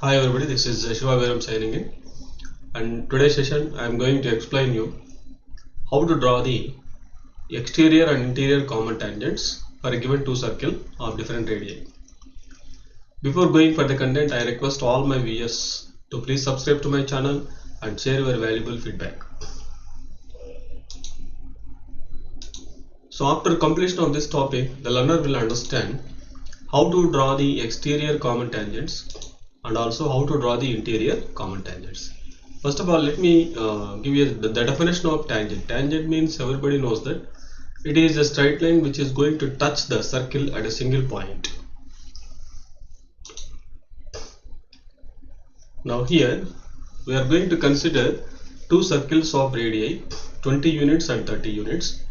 Hi everybody, this is Shiva Veeram signing in, and today's session I am going to explain you how to draw the exterior and interior common tangents for a given two circle of different radii. Before going for the content, I request all my viewers to please subscribe to my channel and share your valuable feedback. So after completion of this topic, the learner will understand how to draw the exterior common tangents and also how to draw the interior common tangents. First of all, let me give you the definition of tangent. Tangent means everybody knows that it is a straight line which is going to touch the circle at a single point. Now here we are going to consider two circles of radii 20 units and 30 units,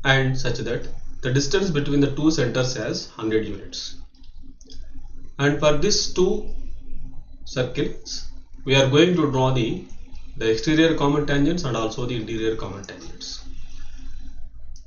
and such that the distance between the two centers has 100 units. And for these two circles we are going to draw the exterior common tangents and also the interior common tangents.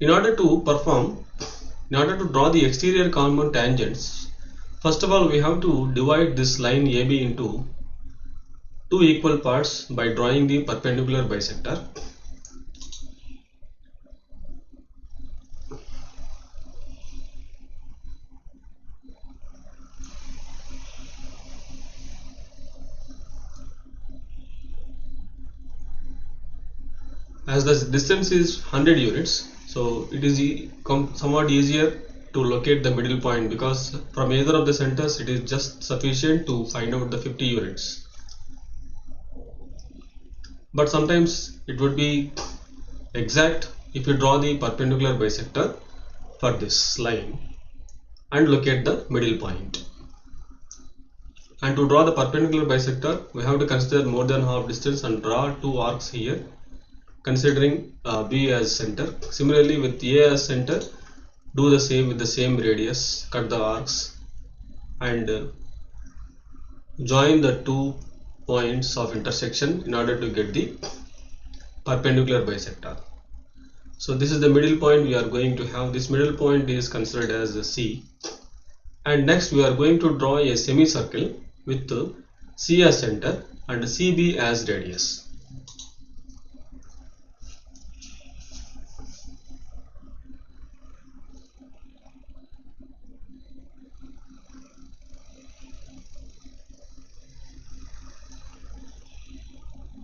In order to draw the exterior common tangents, first of all we have to divide this line AB into two equal parts by drawing the perpendicular bisector. As the distance is 100 units, so it is somewhat easier to locate the middle point, because from either of the centers it is just sufficient to find out the 50 units. But sometimes it would be exact if you draw the perpendicular bisector for this line and locate the middle point. And to draw the perpendicular bisector, we have to consider more than half distance and draw two arcs here, considering B as center. Similarly, with A as center, do the same with the same radius, cut the arcs and join the two points of intersection in order to get the perpendicular bisector. So this is the middle point we are going to have. This middle point is considered as C. And next we are going to draw a semicircle with C as center and CB as radius.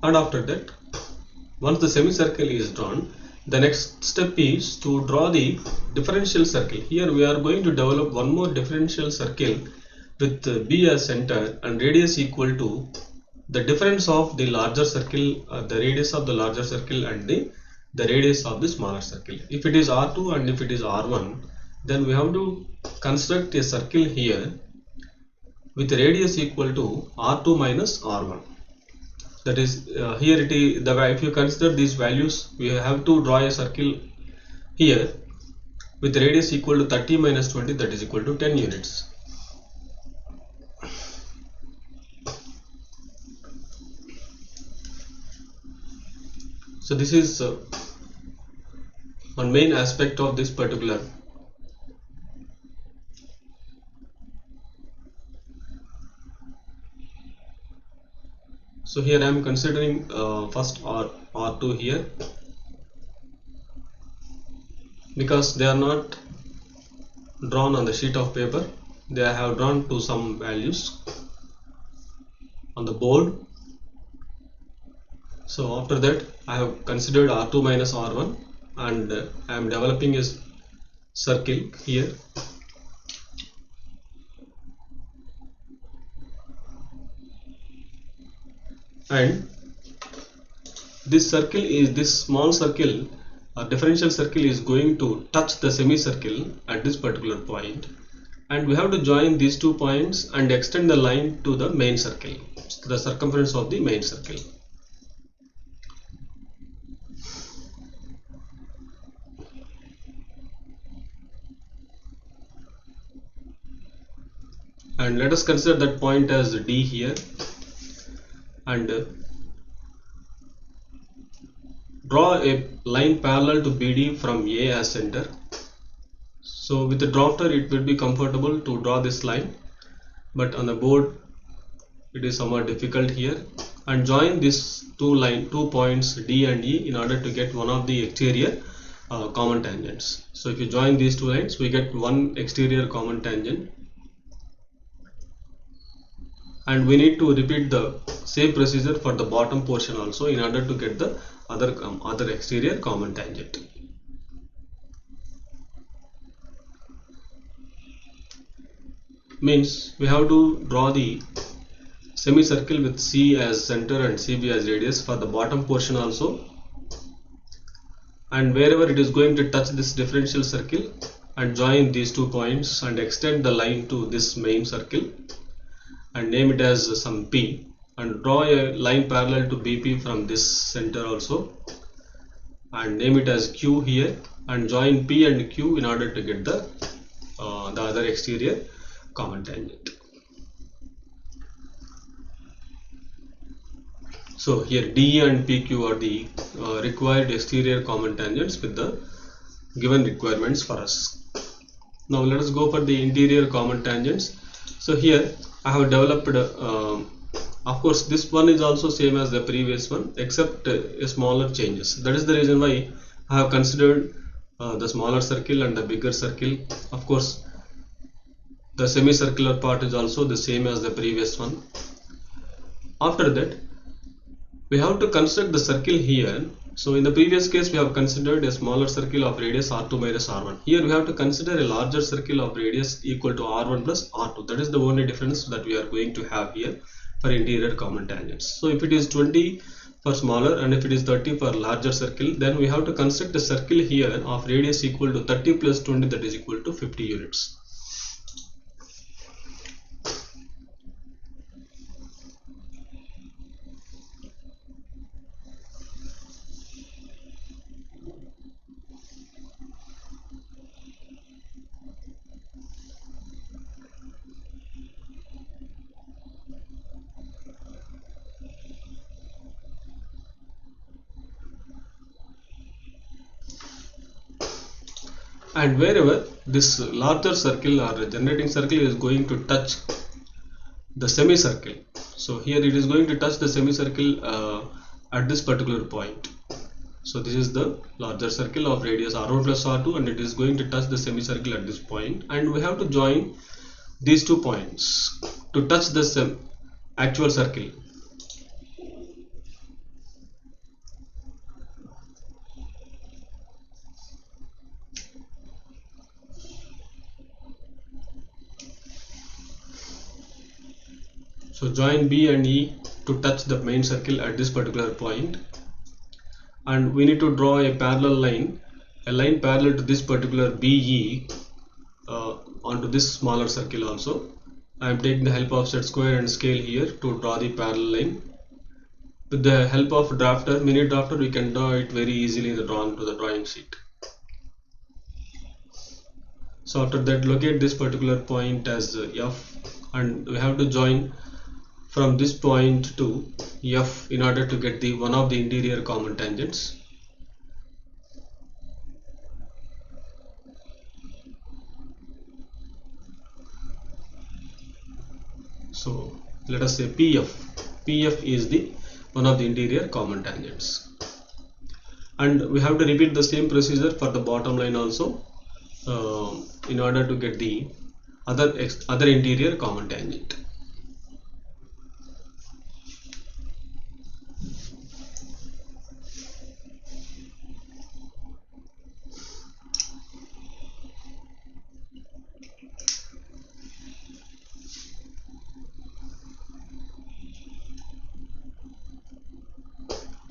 And after that, once the semicircle is drawn, the next step is to draw the differential circle. Here we are going to develop one more differential circle with B as center and radius equal to the difference of the larger circle, the radius of the larger circle and the radius of the smaller circle. If it is R2 and if it is R1, then we have to construct a circle here with radius equal to R2 minus R1. That is, here it is if you consider these values, we have to draw a circle here with radius equal to 30 minus 20, that is equal to 10 units. So this is one main aspect of this particular. So here I am considering first R2 here, because they are not drawn on the sheet of paper, they have drawn to some values on the board. So after that I have considered R2 minus R1 and I am developing a circle here. And this small circle, a differential circle, is going to touch the semicircle at this particular point, and we have to join these 2 points and extend the line to the main circle, to the circumference of the main circle. And let us consider that point as D here, and draw a line parallel to BD from A as center. So with the drafter it will be comfortable to draw this line, but on the board it is somewhat difficult here, and join these two points D and E in order to get one of the exterior common tangents. So if you join these two lines, we get one exterior common tangent, and we need to repeat the same procedure for the bottom portion also in order to get the other exterior common tangent. Means we have to draw the semicircle with C as center and CB as radius for the bottom portion also, and wherever it is going to touch this differential circle, and join these 2 points and extend the line to this main circle and name it as some P, and draw a line parallel to BP from this center also and name it as Q here, and join P and Q in order to get the other exterior common tangent. So here DE and PQ are the required exterior common tangents with the given requirements for us. Now let us go for the interior common tangents. So here I have developed of course this one is also same as the previous one except a smaller changes. That is the reason why I have considered the smaller circle and the bigger circle. Of course the semicircular part is also the same as the previous one. After that we have to construct the circle here. So in the previous case we have considered a smaller circle of radius R2 minus R1. Here we have to consider a larger circle of radius equal to R1 plus R2. That is the only difference that we are going to have here for interior common tangents. So if it is 20 for smaller and if it is 30 for larger circle, then we have to construct a circle here of radius equal to 30 plus 20, that is equal to 50 units. And wherever this larger circle or generating circle is going to touch the semicircle, so here it is going to touch the semicircle at this particular point. So this is the larger circle of radius R1 plus R2 and it is going to touch the semicircle at this point, and we have to join these 2 points to touch the actual circle. So join B and E to touch the main circle at this particular point, and we need to draw a parallel line, a line parallel to this particular BE onto this smaller circle also. I am taking the help of set square and scale here to draw the parallel line. With the help of drafter, mini drafter, we can draw it very easily drawn to the drawing sheet. So after that, locate this particular point as F, and we have to join from this point to F in order to get the one of the interior common tangents. So let us say PF. PF is the one of the interior common tangents, and we have to repeat the same procedure for the bottom line also in order to get the other interior common tangent.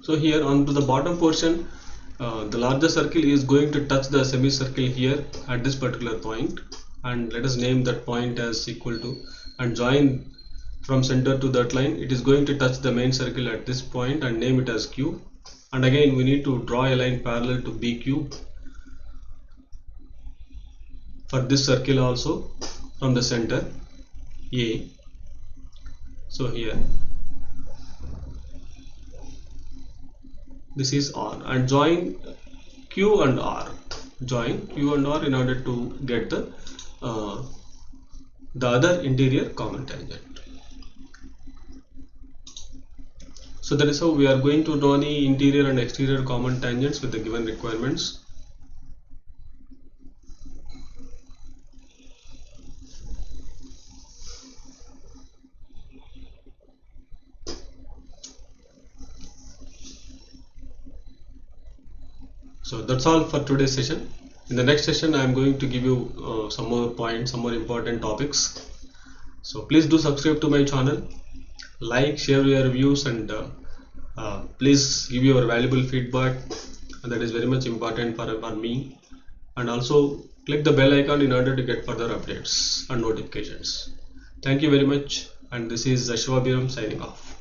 So here onto the bottom portion, the larger circle is going to touch the semicircle here at this particular point, and let us name that point as equal to, and join from center to that line. It is going to touch the main circle at this point and name it as Q, and again we need to draw a line parallel to BQ for this circle also from the center A. So here this is R, and join Q and R. Join Q and R in order to get the other interior common tangent. So that is how we are going to draw the interior and exterior common tangents with the given requirements. So that's all for today's session. In the next session I am going to give you some more points, some more important topics. So please do subscribe to my channel, like, share your reviews, and please give your valuable feedback, and that is very much important for me. And also click the bell icon in order to get further updates and notifications. Thank you very much, and this is Shiva Biram signing off.